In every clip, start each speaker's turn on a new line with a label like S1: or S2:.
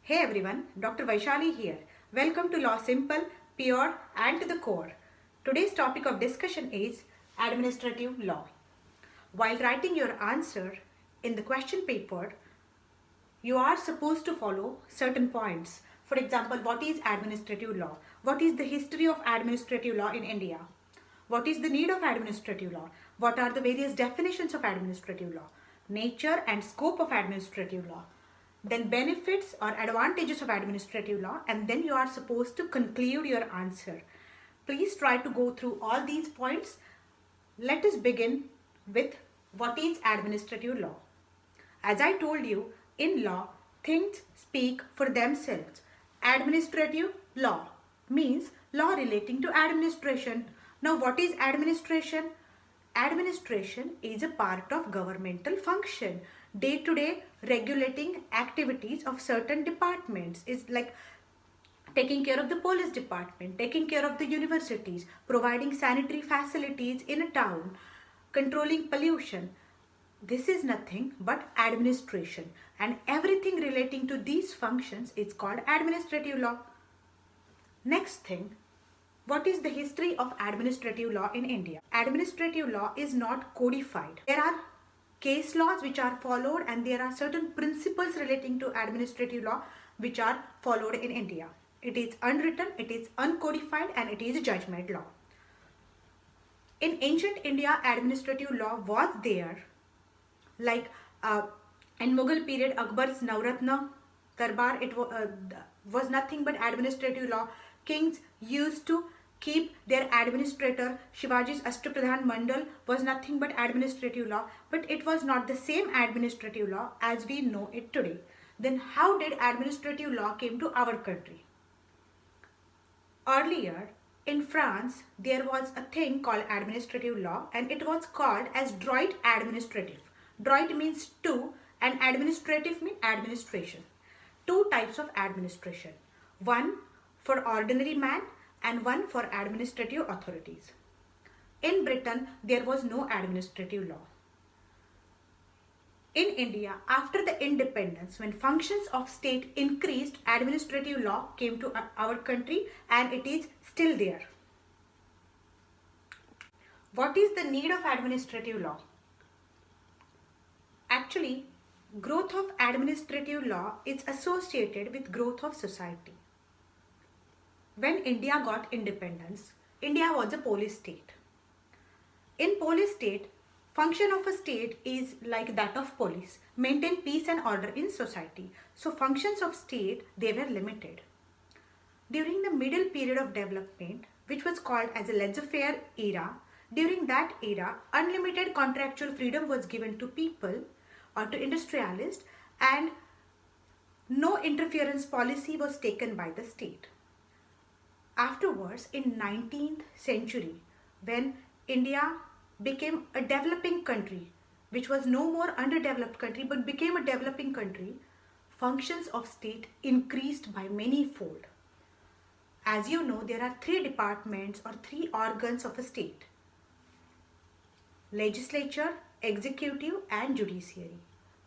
S1: Hey everyone, Dr. Vaishali here. Welcome to Law Simple, Pure and to the Core. Today's topic of discussion is administrative law. While writing your answer in the question paper, you are supposed to follow certain points. For example, what is administrative law? What is the history of administrative law in India? What is the need of administrative law? What are the various definitions of administrative law? Nature and scope of administrative law. Then benefits or advantages of administrative law, and then you are supposed to conclude your answer. Please try to go through all these points. Let us begin with what is administrative law. As I told you, in law, things speak for themselves. Administrative law means law relating to administration. Now, what is administration? Administration is a part of governmental function. Day to day regulating activities of certain departments is like taking care of the police department, taking care of the universities, providing sanitary facilities in a town, controlling pollution. This is nothing but administration, and everything relating to these functions is called administrative law. Next thing, what is the history of administrative law in India? Administrative law is not codified. There are case laws which are followed, and there are certain principles relating to administrative law which are followed in India. It is unwritten, it is uncodified, and it is judgment law. In ancient India, administrative law was there. Like in Mughal period, Akbar's Navratna Darbar, it was nothing but administrative law. Kings used to keep their administrator. Shivaji's Ashtapradhan Mandal was nothing but administrative law, but it was not the same administrative law as we know it today. Then how did administrative law came to our country? Earlier in France, there was a thing called administrative law, and it was called as droit administrative. Droit means two, and administrative means administration. Two types of administration. One for ordinary man and one for administrative authorities. In Britain, there was no administrative law. In India, after the independence, when functions of state increased, administrative law came to our country, and it is still there. What is the need of administrative law? Actually, growth of administrative law is associated with growth of society. When India got independence, India was a police state. In police state, function of a state is like that of police, maintain peace and order in society. So functions of state, they were limited. During the middle period of development, which was called as a laissez-faire era, during that era, unlimited contractual freedom was given to people or to industrialists, and no interference policy was taken by the state. Afterwards, in 19th century, when India became a developing country, which was no more underdeveloped country but became a developing country, functions of state increased by many fold. As you know, there are three departments or three organs of a state: legislature, executive, and judiciary.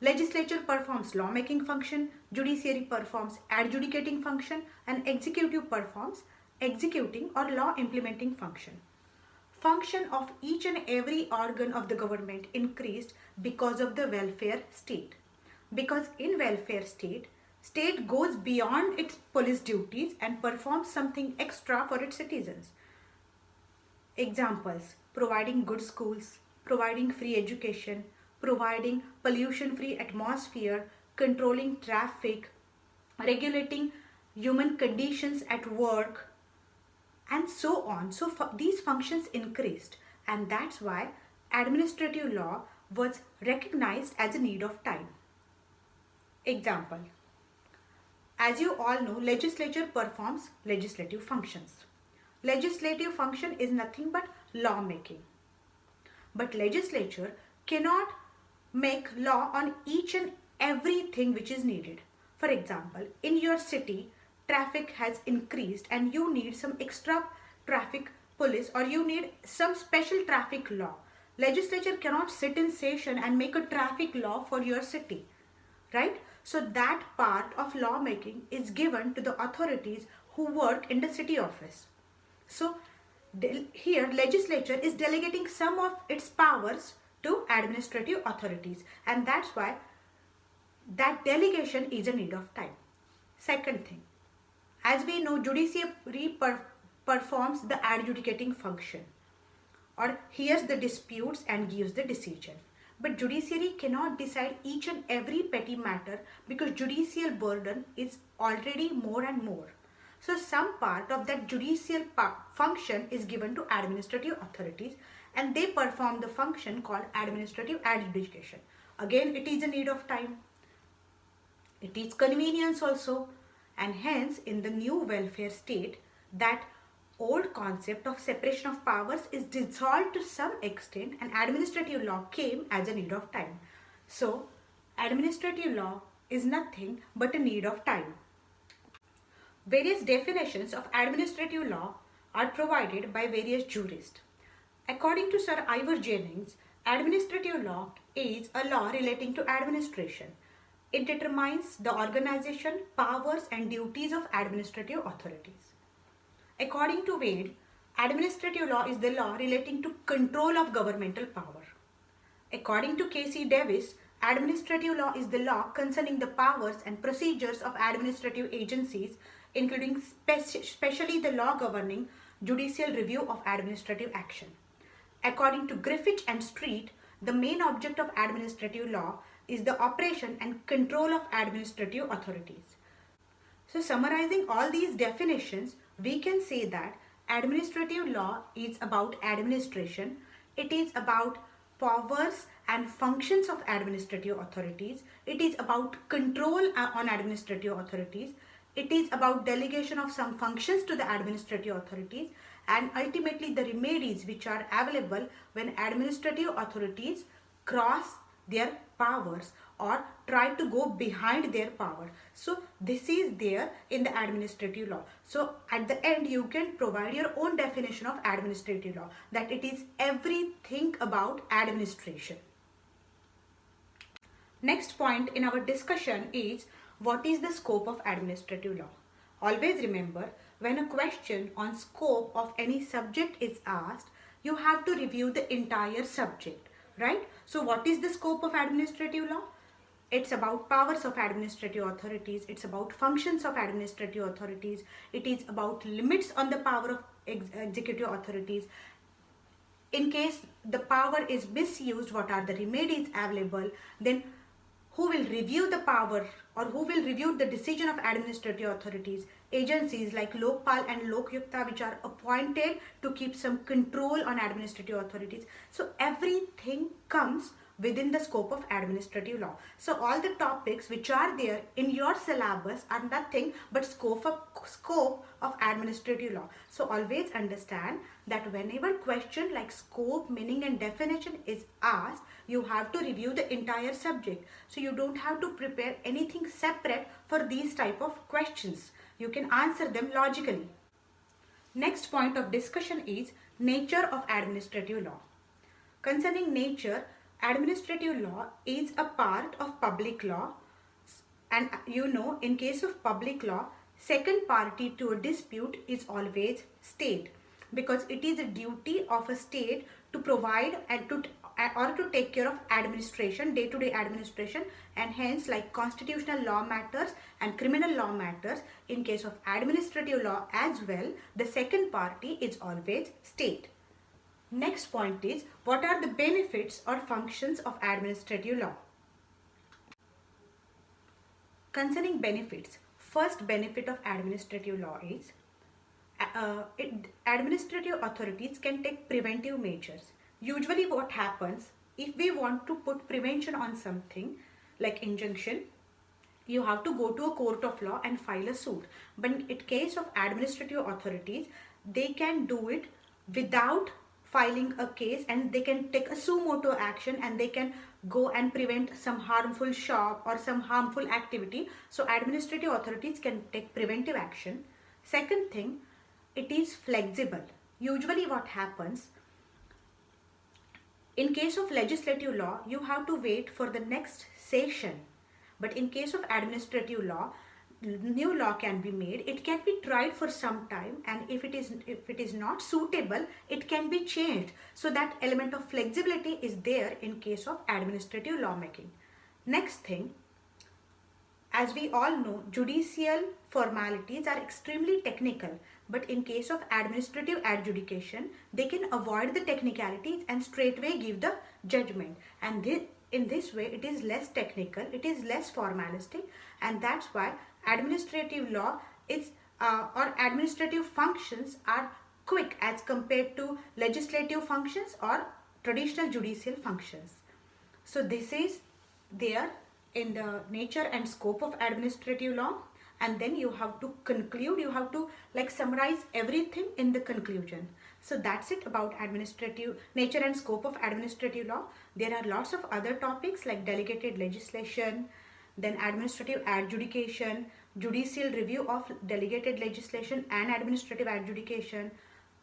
S1: Legislature performs lawmaking function, judiciary performs adjudicating function, and executive performs executing or law implementing function. Function of each and every organ of the government increased because of the welfare state. Because in welfare state, state goes beyond its police duties and performs something extra for its citizens. Examples: providing good schools, providing free education, providing pollution-free atmosphere, controlling traffic, regulating human conditions at work, and so on. So these functions increased, and that's why administrative law was recognized as a need of time. Example: as you all know, legislature performs legislative functions. Legislative function is nothing but law making. But legislature cannot make law on each and everything which is needed. For example, in your city, traffic has increased and you need some extra traffic police, or you need some special traffic law. Legislature cannot sit in session and make a traffic law for your city, right? So that part of lawmaking is given to the authorities who work in the city office. So here legislature is delegating some of its powers to administrative authorities, and that's why that delegation is a need of time. Second thing, as we know, judiciary performs the adjudicating function, or hears the disputes and gives the decision. But judiciary cannot decide each and every petty matter because judicial burden is already more and more. So some part of that judicial function is given to administrative authorities, and they perform the function called administrative adjudication. Again, it is a need of time. It is convenience also, and hence in the new welfare state, that old concept of separation of powers is dissolved to some extent, and administrative law came as a need of time. So administrative law is nothing but a need of time. Various definitions of administrative law are provided by various jurists. According to Sir Ivor Jennings, administrative law is a law relating to administration. It determines the organization, powers and duties of administrative authorities. According to Wade, administrative law is the law relating to control of governmental power. According to K.C. Davis, administrative law is the law concerning the powers and procedures of administrative agencies, including especially the law governing judicial review of administrative action. According to Griffith and Street, the main object of administrative law is the operation and control of administrative authorities. So summarizing all these definitions, we can say that administrative law is about administration. It is about powers and functions of administrative authorities. It is about control on administrative authorities. It is about delegation of some functions to the administrative authorities, and ultimately the remedies which are available when administrative authorities cross their powers or try to go behind their power. So this is there in the administrative law. So at the end you can provide your own definition of administrative law, that it is everything about administration. Next point in our discussion is, what is the scope of administrative law? Always remember, when a question on scope of any subject is asked, you have to review the entire subject, right? So what is the scope of administrative law? It's about powers of administrative authorities. It's about functions of administrative authorities. It is about limits on the power of executive authorities. In case the power is misused, what are the remedies available? Then who will review the power, or who will review the decision of administrative authorities? Agencies like Lokpal and Lokyukta, which are appointed to keep some control on administrative authorities. So everything comes within the scope of administrative law. So all the topics which are there in your syllabus are nothing but scope of administrative law. So always understand that whenever question like scope, meaning and definition is asked, you have to review the entire subject. So you don't have to prepare anything separate for these type of questions. You can answer them logically. Next point of discussion is nature of administrative law. Concerning nature, administrative law is a part of public law, and in case of public law, second party to a dispute is always state, because it is a duty of a state to provide and to take care of administration, day-to-day administration, and hence like constitutional law matters and criminal law matters, in case of administrative law as well, the second party is always state. Next point is, what are the benefits or functions of administrative law? Concerning benefits, first benefit of administrative law is administrative authorities can take preventive measures. Usually what happens, if we want to put prevention on something like injunction, you have to go to a court of law and file a suit. But in case of administrative authorities, they can do it without filing a case, and they can take a suo motu action, and they can go and prevent some harmful shop or some harmful activity. So administrative authorities can take preventive action. Second thing, it is flexible. Usually what happens, in case of legislative law, you have to wait for the next session But in case of administrative law, new law can be made. It can be tried for some time, and if it is not suitable, it can be changed. So that element of flexibility is there in case of administrative lawmaking. Next thing, as we all know, judicial formalities are extremely technical, but in case of administrative adjudication, they can avoid the technicalities and straightway give the judgment. And in this way, it is less technical, it is less formalistic, and that's why administrative law is or administrative functions are quick as compared to legislative functions or traditional judicial functions. So this is there in the nature and scope of administrative law, and then you have to conclude, you have to like summarize everything in the conclusion. So that's it about administrative nature and scope of administrative law. There are lots of other topics like delegated legislation, then administrative adjudication, judicial review of delegated legislation and administrative adjudication,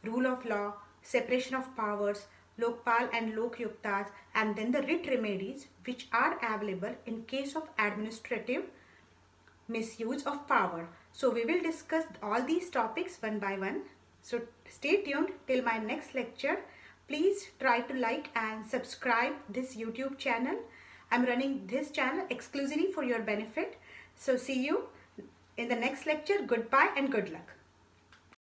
S1: rule of law, separation of powers, Lokpal and Lokyuktas, and then the writ remedies which are available in case of administrative misuse of power. So we will discuss all these topics one by one. So stay tuned till my next lecture. Please try to like and subscribe this YouTube channel. I'm running this channel exclusively for your benefit. So see you in the next lecture. Goodbye and good luck.